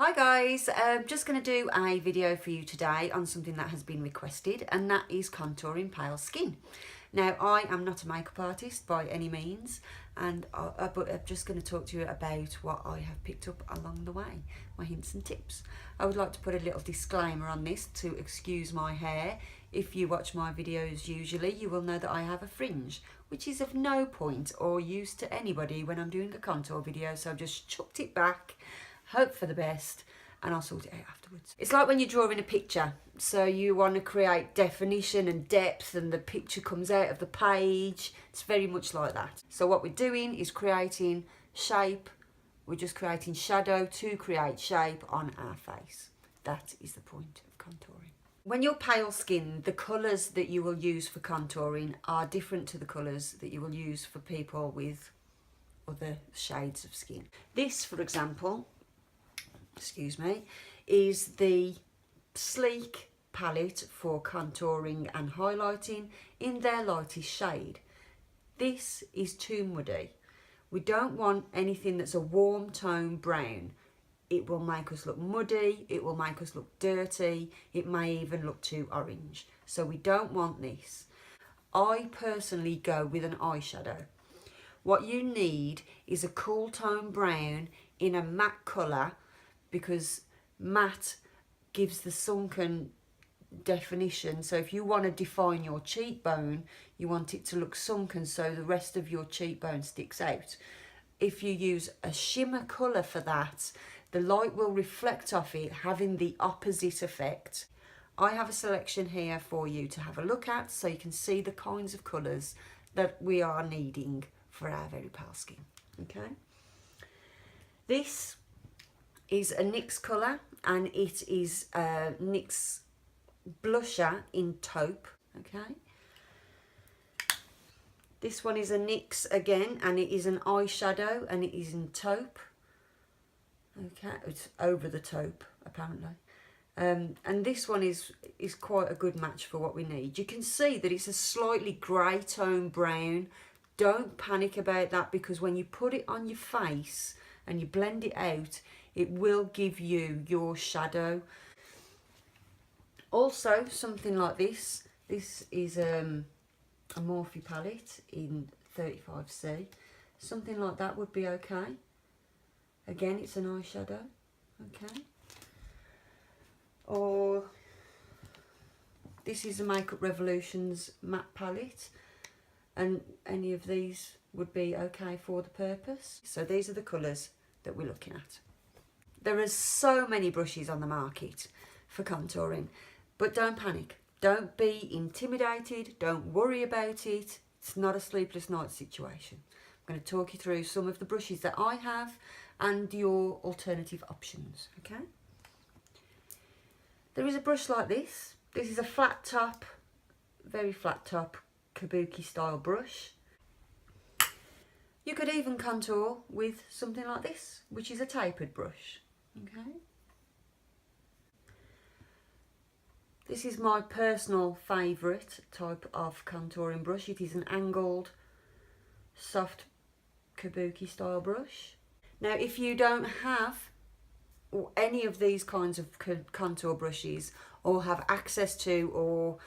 Hi guys, just going to do a video for you today on something that has been requested, and that is contouring pale skin. Now, I am not a makeup artist by any means, but I'm just going to talk to you about what I have picked up along the way, my hints and tips. I would like to put a little disclaimer on this to excuse my hair. If you watch my videos usually, you will know that I have a fringe, which is of no point or use to anybody when I'm doing a contour video, so I've just chucked it back. Hope for the best, and I'll sort it out afterwards. It's like when you're drawing a picture, so you want to create definition and depth, and the picture comes out of the page. It's very much like that. So what we're doing is creating shape. We're just creating shadow to create shape on our face. That is the point of contouring. When you're pale skin, the colours that you will use for contouring are different to the colours that you will use for people with other shades of skin. This, for example, is the Sleek palette for contouring and highlighting in their lightest shade. This is too muddy. We don't want anything that's a warm tone brown. It will make us look muddy, it will make us look dirty, it may even look too orange. So we don't want this. I personally go with an eyeshadow. What you need is a cool tone brown in a matte colour, because matte gives the sunken definition. So if you want to define your cheekbone, you want it to look sunken so the rest of your cheekbone sticks out. If you use a shimmer colour for that, the light will reflect off it, having the opposite effect. I have a selection here for you to have a look at so you can see the kinds of colours that we are needing for our very pale skin. Okay, this is a NYX colour, and it is a NYX blusher in taupe. Okay, this one is a NYX again, and it is an eyeshadow, and it is in taupe. Okay, it's over the taupe apparently. And this one is quite a good match for what we need. You can see that it's a slightly grey tone brown. Don't panic about that, because when you put it on your face and you blend it out, it will give you your shadow. Also, something like this. This is a Morphe palette in 35C. Something like that would be okay. Again, it's an eyeshadow. Okay. Or this is a Makeup Revolution's matte palette, and any of these would be okay for the purpose. So these are the colours that we're looking at. There are so many brushes on the market for contouring, but don't panic. Don't be intimidated. Don't worry about it. It's not a sleepless night situation. I'm going to talk you through some of the brushes that I have and your alternative options, okay? There is a brush like this. This is a flat top, very flat top, kabuki style brush. You could even contour with something like this, which is a tapered brush. Okay. This is my personal favourite type of contouring brush. It is an angled, soft kabuki style brush. Now, if you don't have any of these kinds of contour brushes, or have access to, or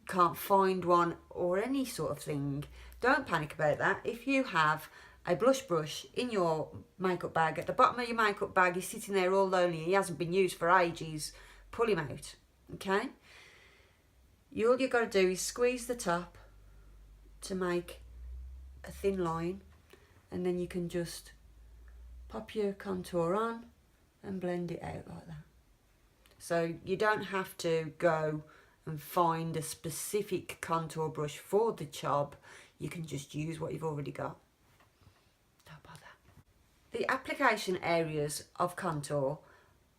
can't find one, or any sort of thing, don't panic about that. If you have a blush brush in your makeup bag, at the bottom of your makeup bag, he's sitting there all lonely, he hasn't been used for ages, pull him out, okay? All you've got to do is squeeze the top to make a thin line, and then you can just pop your contour on and blend it out like that. So you don't have to go and find a specific contour brush for the job. You can just use what you've already got. Don't bother. The application areas of contour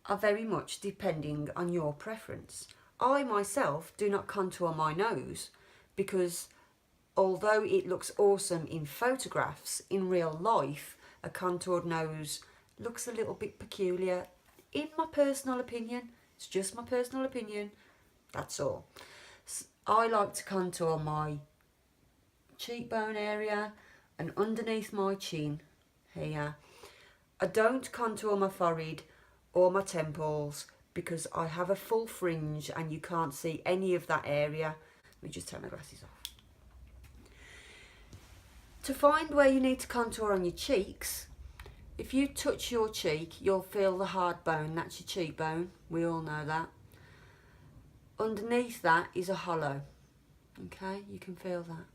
are very much depending on your preference. I myself do not contour my nose, because although it looks awesome in photographs, in real life a contoured nose looks a little bit peculiar, in my personal opinion. It's just my personal opinion, that's all. I like to contour my cheekbone area and underneath my chin here. I don't contour my forehead or my temples, because I have a full fringe and you can't see any of that area. Let me just take my glasses off. To find where you need to contour on your cheeks, if you touch your cheek, you'll feel the hard bone. That's your cheekbone. We all know that. Underneath that is a hollow. Okay, you can feel that.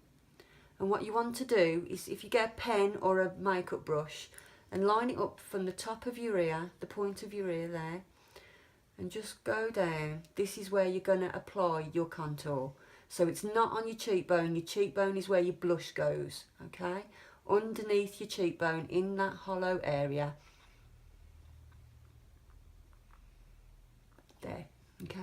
And what you want to do is, if you get a pen or a makeup brush and line it up from the top of your ear, the point of your ear there, and just go down. This is where you're going to apply your contour. So it's not on your cheekbone is where your blush goes, okay? Underneath your cheekbone, in that hollow area. There, okay?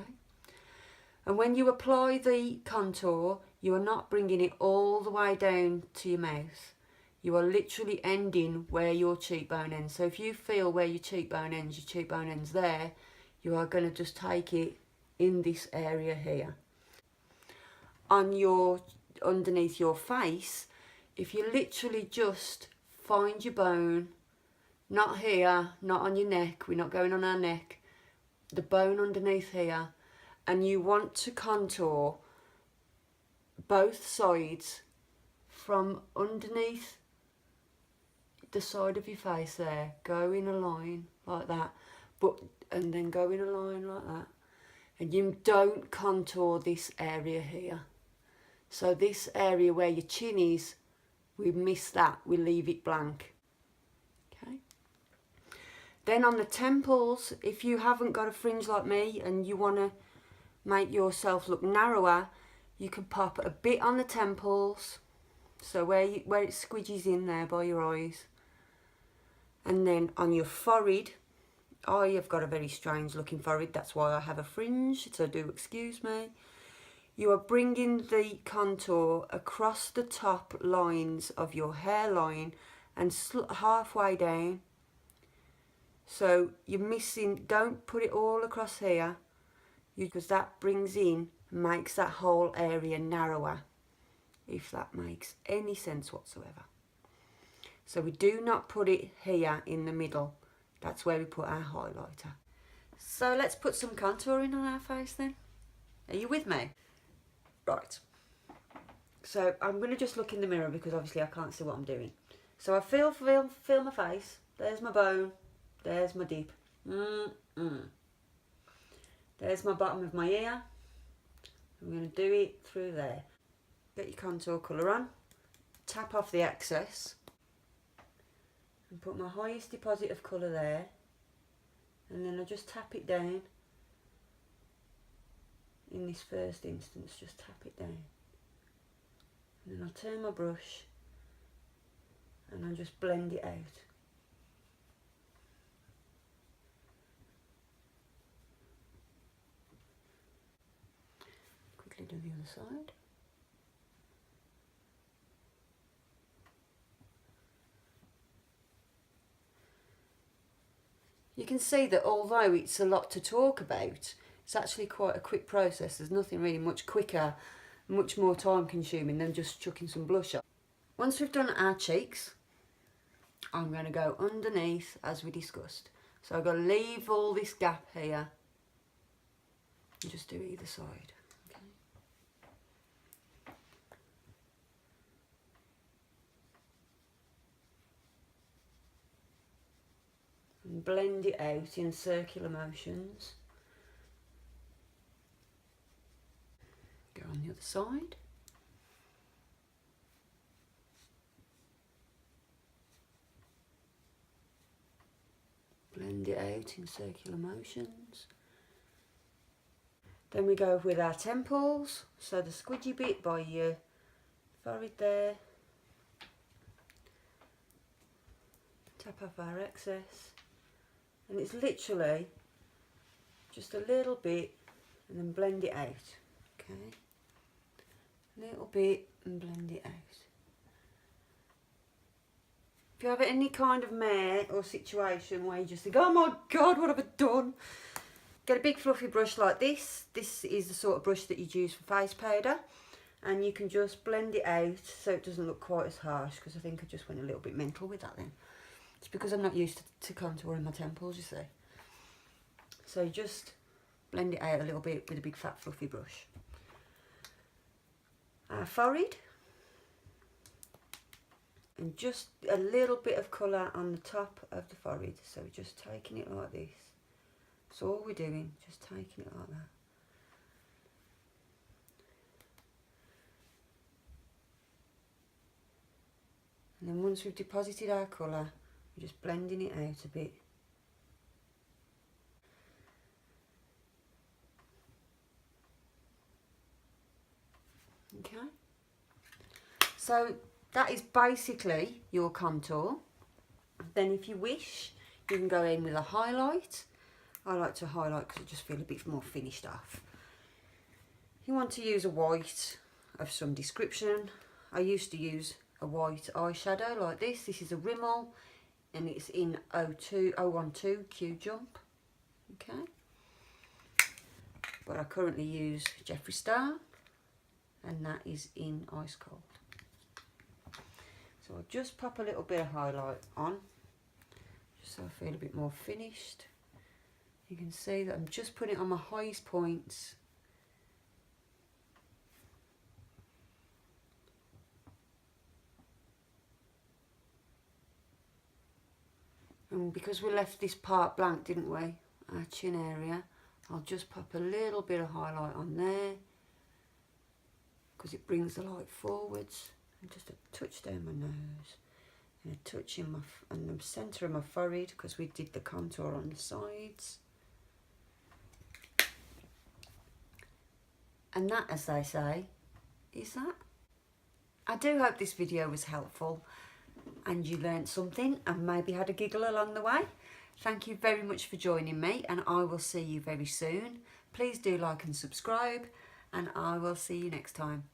And when you apply the contour, you are not bringing it all the way down to your mouth. You are literally ending where your cheekbone ends. So if you feel where your cheekbone ends there, you are going to just take it in this area here. On your, underneath your face, if you literally just find your bone, not here, not on your neck, we're not going on our neck, the bone underneath here, and you want to contour both sides from underneath the side of your face there, go in a line like that, and then go in a line like that, and you don't contour this area here. So this area where your chin is, we miss that, we leave it blank. Okay. Then on the temples, if you haven't got a fringe like me and you want to make yourself look narrower, you can pop a bit on the temples, so where it squidges in there by your eyes. And then on your forehead, I have got a very strange looking forehead, that's why I have a fringe, so do excuse me. You are bringing the contour across the top lines of your hairline and halfway down. So you're missing, don't put it all across here, because that brings in, makes that whole area narrower, if that makes any sense whatsoever. So we do not put it here in the middle, that's where we put our highlighter. So let's put some contouring on our face then. Are you with me? Right, so I'm going to just look in the mirror because obviously I can't see what I'm doing. So I feel my face, there's my bone, there's my dip, there's my bottom of my ear. I'm going to do it through there. Get your contour colour on, tap off the excess and put my highest deposit of colour there, and then I just tap it down. In this first instance, just tap it down, and then I'll turn my brush and I'll just blend it out. Quickly do the other side. You can see that although it's a lot to talk about, it's actually quite a quick process. There's nothing really much quicker, much more time consuming than just chucking some blush on. Once we've done our cheeks, I'm going to go underneath as we discussed. So I've got to leave all this gap here and just do either side. Okay. And blend it out in circular motions. Go on the other side. Blend it out in circular motions. Then we go with our temples, so the squidgy bit by your forehead there. Tap off our excess, and it's literally just a little bit and then blend it out. Okay, little bit and blend it out. If you have any kind of mare or situation where you just think, oh my god, what have I done? Get a big fluffy brush like this. This is the sort of brush that you'd use for face powder, and you can just blend it out so it doesn't look quite as harsh, because I think I just went a little bit mental with that then. It's because I'm not used to contouring my temples, you see. So just blend it out a little bit with a big fat fluffy brush. Our forehead, and just a little bit of colour on the top of the forehead. So we're just taking it like this. That's all we're doing, just taking it like that. And then once we've deposited our colour, we're just blending it out a bit. Okay. So that is basically your contour. Then if you wish, you can go in with a highlight. I like to highlight because I just feel a bit more finished off. You want to use a white of some description. I used to use a white eyeshadow like this. This is a Rimmel and it's in 012 Q Jump. Okay. But I currently use Jeffree Star and that is in Ice Cold. So I'll just pop a little bit of highlight on just so I feel a bit more finished. You can see that I'm just putting it on my highest points. And because we left this part blank, didn't we? Our chin area. I'll just pop a little bit of highlight on there because it brings the light forwards. And just a touch down my nose and a touch in the centre of my forehead because we did the contour on the sides. And that, as they say, is that. I do hope this video was helpful and you learned something and maybe had a giggle along the way. Thank you very much for joining me and I will see you very soon. Please do like and subscribe and I will see you next time.